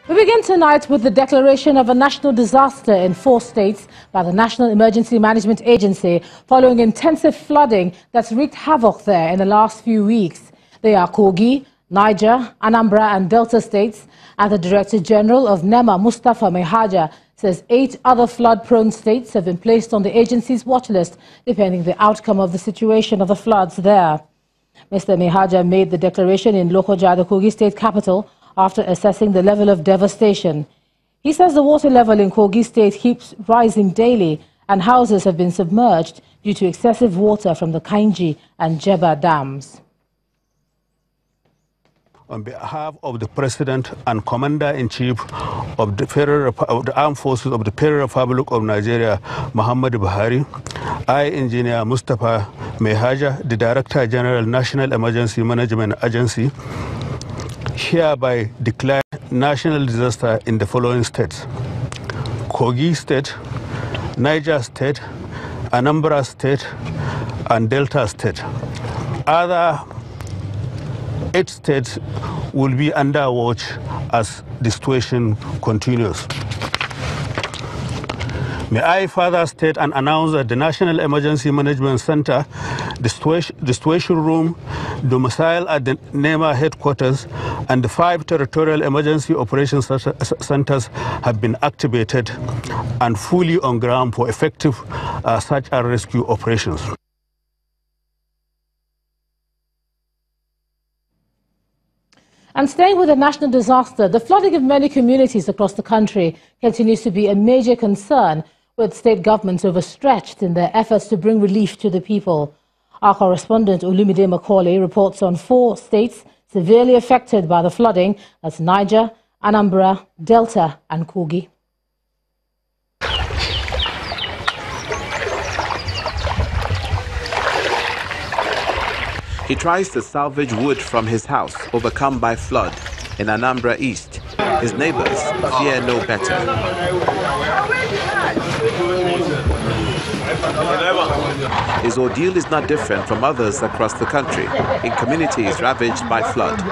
We begin tonight with the declaration of a national disaster in 4 states by the National Emergency Management Agency following intensive flooding that's wreaked havoc there in the last few weeks. They are Kogi, Niger, Anambra and Delta states, and the Director General of NEMA, Mustapha Mehaja, says 8 other flood-prone states have been placed on the agency's watch list, depending on the outcome of the situation of the floods there. Mr. Mehaja made the declaration in Lokoja, the Kogi state capital, after assessing the level of devastation. He says the water level in Kogi state keeps rising daily and houses have been submerged due to excessive water from the Kainji and Jeba dams. On behalf of the President and Commander-in-Chief of the Armed Forces of the Federal Republic of Nigeria, Muhammadu Buhari, I, Engineer Mustapha Mehaja, the Director General, National Emergency Management Agency, hereby declare national disaster in the following states: Kogi State, Niger State, Anambra State, and Delta State. Other 8 states will be under watch as the situation continues. May I further state and announce that the National Emergency Management Center, the situation room, domicile at the NEMA headquarters, and the 5 territorial emergency operations centers have been activated and fully on ground for effective search and rescue operations. And staying with the national disaster, the flooding of many communities across the country continues to be a major concern, with state governments overstretched in their efforts to bring relief to the people. Our correspondent Olumide Macaulay reports on 4 states severely affected by the flooding. That's Niger, Anambra, Delta and Kogi. He tries to salvage wood from his house overcome by flood in Anambra East. His neighbors fear no better. His ordeal is not different from others across the country in communities ravaged by flood.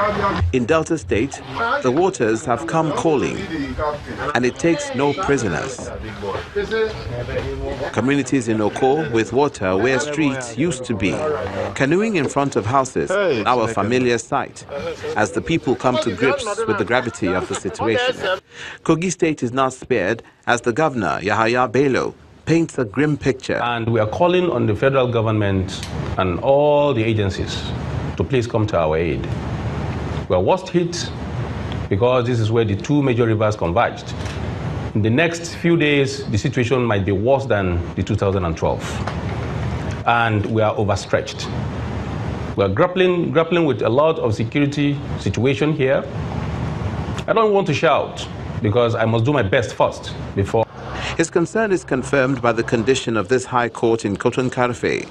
In Delta State, the waters have come calling, and it takes no prisoners. Communities in Oko with water where streets used to be. Canoeing in front of houses, now a familiar sight, as the people come to grips with the gravity of the situation. Kogi State is not spared, as the governor, Yahaya Bello, paints a grim picture. And we are calling on the federal government and all the agencies to please come to our aid. We are worst hit because this is where the 2 major rivers converged. In the next few days, the situation might be worse than the 2012. And we are overstretched. We are grappling with a lot of security situation here. I don't want to shout because I must do my best first before. His concern is confirmed by the condition of this high court in Cotton Karfe.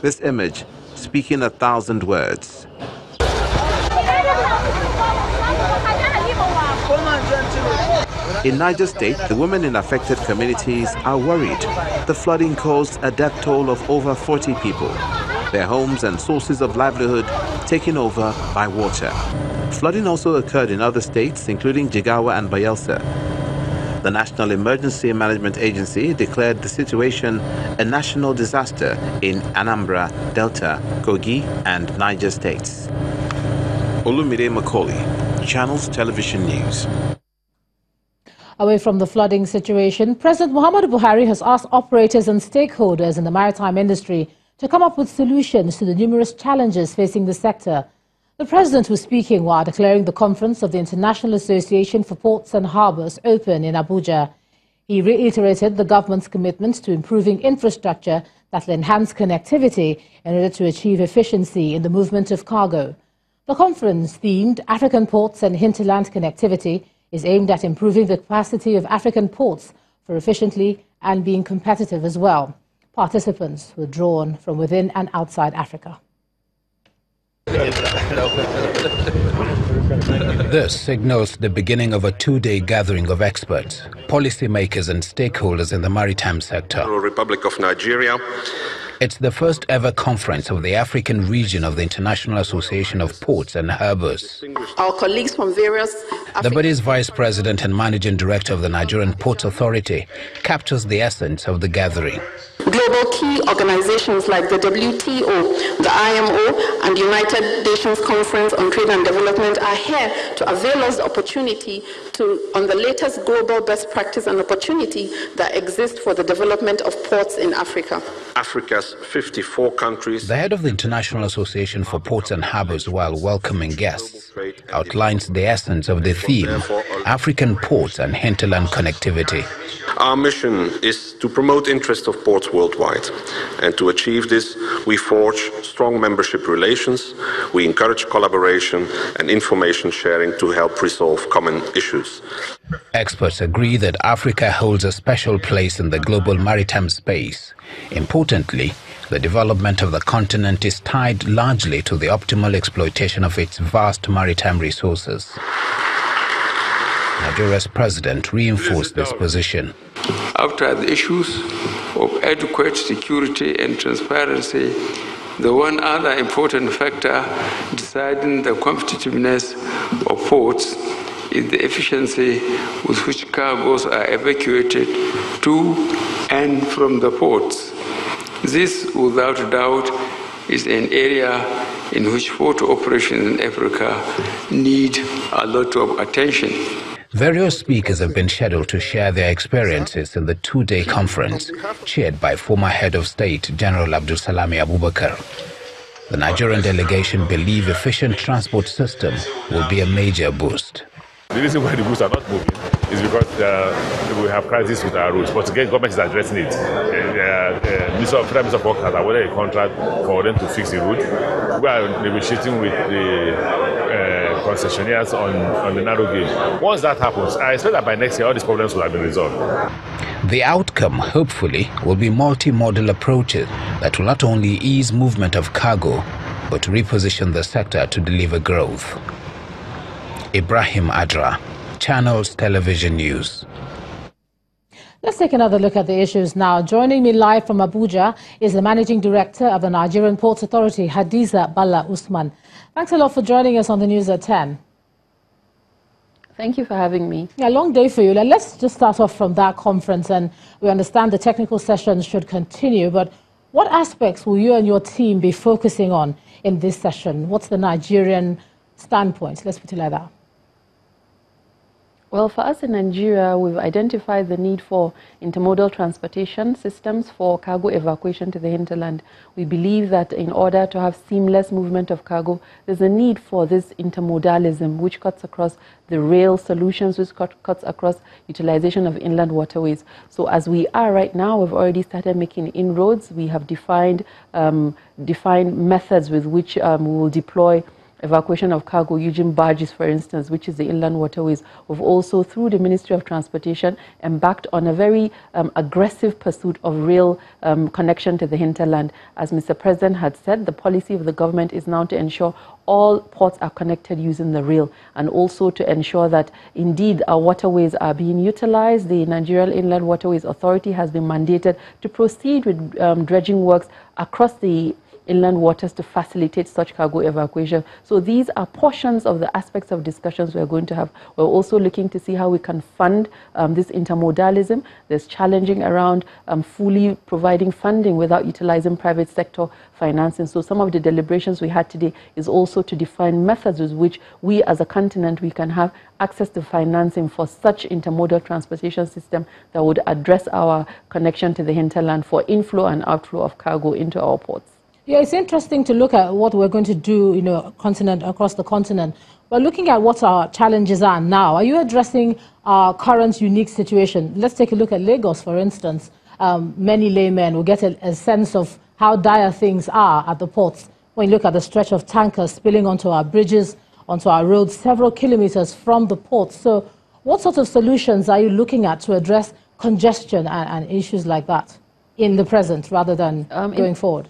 This image speaking 1,000 words. In Niger State, the women in affected communities are worried. The flooding caused a death toll of over 40 people. Their homes and sources of livelihood taken over by water. Flooding also occurred in other states, including Jigawa and Bayelsa. The National Emergency Management Agency declared the situation a national disaster in Anambra, Delta, Kogi and Niger states. Olumide Macaulay, Channels Television News. Away from the flooding situation, President Muhammadu Buhari has asked operators and stakeholders in the maritime industry to come up with solutions to the numerous challenges facing the sector. The President was speaking while declaring the conference of the International Association for Ports and Harbours open in Abuja. He reiterated the government's commitment to improving infrastructure that will enhance connectivity in order to achieve efficiency in the movement of cargo. The conference, themed African Ports and Hinterland Connectivity, is aimed at improving the capacity of African ports for efficiently and being competitive as well. Participants were drawn from within and outside Africa. This signals the beginning of a 2-day gathering of experts, policymakers and stakeholders in the maritime sector. Republic of Nigeria. It's the first ever conference of the African region of the International Association of Ports and Harbours. Our colleagues from various The body's vice president and managing director of the Nigerian Ports Authority captures the essence of the gathering. Global key organizations like the WTO, the IMO, and United Nations Conference on Trade and Development are here to avail us the opportunity on the latest global best practice and opportunity that exists for the development of ports in Africa. Africa's 54 countries. The head of the International Association for Ports and Harbours, while welcoming guests, outlines the essence of the theme, African ports and hinterland connectivity. Our mission is to promote interest of ports worldwide, and to achieve this, we forge strong membership relations, we encourage collaboration and information sharing to help resolve common issues. Experts agree that Africa holds a special place in the global maritime space. Importantly, the development of the continent is tied largely to the optimal exploitation of its vast maritime resources. Nigeria's president reinforced this position. After the issues of adequate security and transparency, the one other important factor deciding the competitiveness of ports is the efficiency with which cargoes are evacuated to and from the ports. This, without doubt, is an area in which port operations in Africa need a lot of attention. Various speakers have been scheduled to share their experiences in the two-day conference, chaired by former head of state General Abdul Salami Abubakar. The Nigerian delegation believe efficient transport system will be a major boost. The reason why the boats are not moving is because we have crisis with our roads. But again, government is addressing it. Federal Minister of Works has awarded a contract for them to fix the road. We are negotiating with the concessionaires on the narrow gauge. Once that happens, I expect that by next year all these problems will have been resolved. The outcome, hopefully, will be multimodal approaches that will not only ease movement of cargo, but reposition the sector to deliver growth. Ibrahim Adra, Channels Television News. Let's take another look at the issues now. Joining me live from Abuja is the Managing Director of the Nigerian Ports Authority, Hadiza Bala Usman. Thanks a lot for joining us on the news at 10. Thank you for having me. Yeah, long day for you. Let's just start off from that conference, and we understand the technical sessions should continue, but what aspects will you and your team be focusing on in this session? What's the Nigerian standpoint? Let's put it like that. Well, for us in Nigeria, we've identified the need for intermodal transportation systems for cargo evacuation to the hinterland. We believe that in order to have seamless movement of cargo, there's a need for this intermodalism, which cuts across the rail solutions, which cuts across utilization of inland waterways. So as we are right now, we've already started making inroads. We have defined methods with which we will deploy evacuation of cargo using barges, for instance, which is the inland waterways. We've also, through the Ministry of Transportation, embarked on a very aggressive pursuit of rail connection to the hinterland. As Mr. President had said, the policy of the government is now to ensure all ports are connected using the rail, and also to ensure that indeed our waterways are being utilized. The Nigerian Inland Waterways Authority has been mandated to proceed with dredging works across the inland waters to facilitate such cargo evacuation. So these are portions of the aspects of discussions we're going to have. We're also looking to see how we can fund this intermodalism. There's challenging around fully providing funding without utilizing private sector financing. So some of the deliberations we had today is also to define methods with which we as a continent, we can have access to financing for such intermodal transportation system that would address our connection to the hinterland for inflow and outflow of cargo into our ports. Yeah, it's interesting to look at what we're going to do, across the continent. But looking at what our challenges are now, are you addressing our current unique situation? Let's take a look at Lagos, for instance. Many laymen will get a sense of how dire things are at the ports when you look at the stretch of tankers spilling onto our bridges, onto our roads, several kilometers from the ports. So what sort of solutions are you looking at to address congestion and issues like that in the present rather than going forward?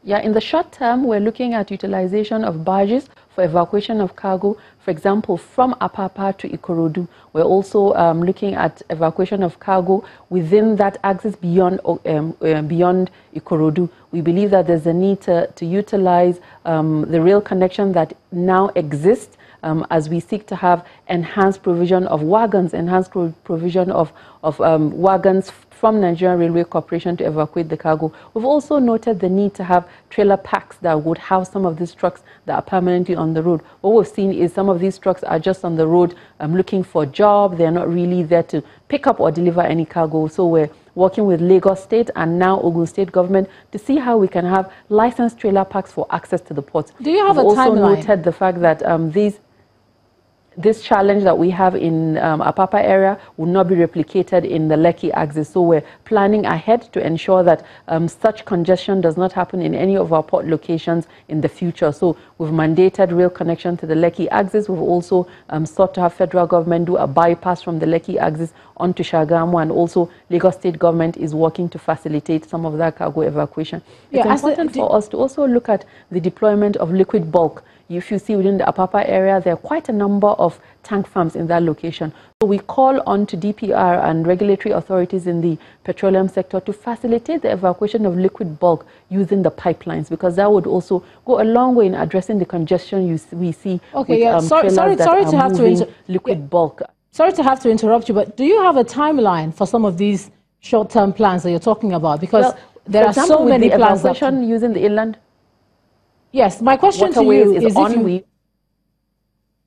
Yeah, in the short term, we're looking at utilization of barges for evacuation of cargo, for example, from Apapa to Ikorodu. We're also looking at evacuation of cargo within that axis beyond Ikorodu. We believe that there's a need to utilize the rail connection that now exists as we seek to have enhanced provision of wagons, enhanced provision of wagons from Nigerian Railway Corporation to evacuate the cargo. We've also noted the need to have trailer parks that would house some of these trucks that are permanently on the road. What we've seen is some of these trucks are just on the road looking for a job. They're not really there to pick up or deliver any cargo. So we're working with Lagos State and now Ogun State government to see how we can have licensed trailer parks for access to the ports. Do you have a timeline? We've also noted the fact that this challenge that we have in Apapa area will not be replicated in the Lekki axis. So we're planning ahead to ensure that such congestion does not happen in any of our port locations in the future. So we've mandated rail connection to the Lekki axis. We've also sought to have federal government do a bypass from the Lekki axis onto Shagamu, and also Lagos State government is working to facilitate some of that cargo evacuation. It's important for us to also look at the deployment of liquid bulk. If you see within the Apapa area, there are quite a number of tank farms in that location. So we call on to DPR and regulatory authorities in the petroleum sector to facilitate the evacuation of liquid bulk using the pipelines, because that would also go a long way in addressing the congestion we see with trailers that are moving liquid bulk. Sorry to have to interrupt you, but do you have a timeline for some of these short-term plans that you're talking about? Because there are so many plans using the inland. Yes, my question to you is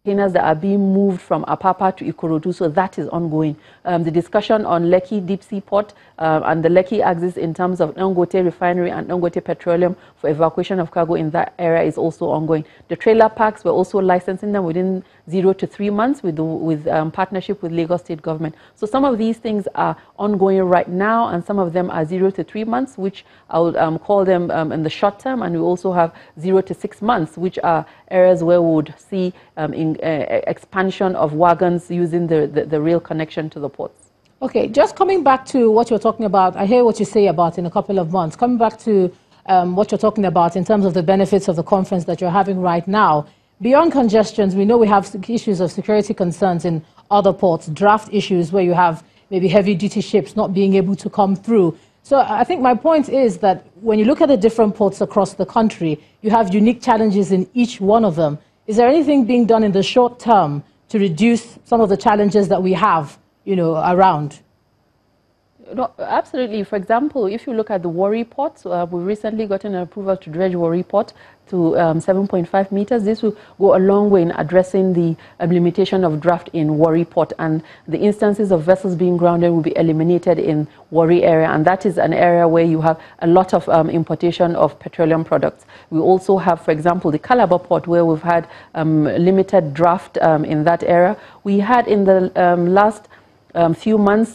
containers that are being moved from Apapa to Ikorodu, so that is ongoing. The discussion on Lekki Deep Sea Port and the Lekki axis in terms of Dangote Refinery and Dangote Petroleum for evacuation of cargo in that area is also ongoing. The trailer parks, we're also licensing them within 0 to 3 months with partnership with Lagos State government. So some of these things are ongoing right now, and some of them are 0 to 3 months, which I would call them in the short term, and we also have 0 to 6 months, which are areas where we would see expansion of wagons using the rail connection to the ports. Okay, just coming back to what you're talking about, I hear what you say about in a couple of months. Coming back to what you're talking about in terms of the benefits of the conference that you're having right now, beyond congestions, we know we have issues of security concerns in other ports, draft issues where you have maybe heavy-duty ships not being able to come through. So I think my point is that when you look at the different ports across the country, you have unique challenges in each one of them. Is there anything being done in the short term to reduce some of the challenges that we have, around? No, absolutely. For example, if you look at the Warri Port, we've recently gotten an approval to dredge Warri Port to 7.5 meters. This will go a long way in addressing the limitation of draft in Warri Port, and the instances of vessels being grounded will be eliminated in Warri area, and that is an area where you have a lot of importation of petroleum products. We also have, for example, the Calabar Port, where we've had limited draft in that area. We had in the last few months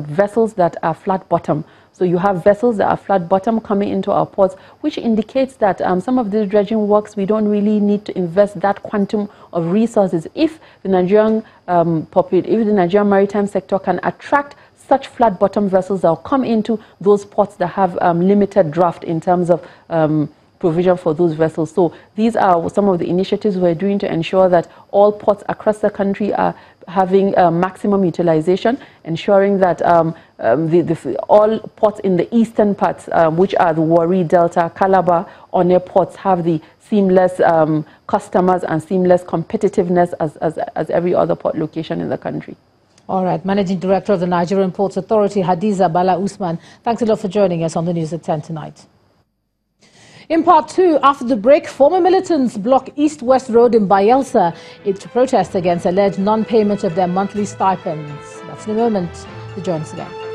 vessels that are flat bottom. So you have vessels that are flat bottom coming into our ports, which indicates that some of these dredging works, we don't really need to invest that quantum of resources. If the Nigerian if the Nigerian maritime sector can attract such flat bottom vessels that will come into those ports that have limited draft in terms of provision for those vessels. So these are some of the initiatives we're doing to ensure that all ports across the country are having maximum utilization, ensuring that all ports in the eastern parts, which are the Warri, Delta, Calabar, Onne ports, have the seamless customers and seamless competitiveness as every other port location in the country. All right. Managing Director of the Nigerian Ports Authority, Hadiza Bala Usman, thanks a lot for joining us on the News at 10 tonight. In part two, after the break, former militants block East-West Road in Bayelsa to protest against alleged non-payment of their monthly stipends. That's in a moment. To join us again.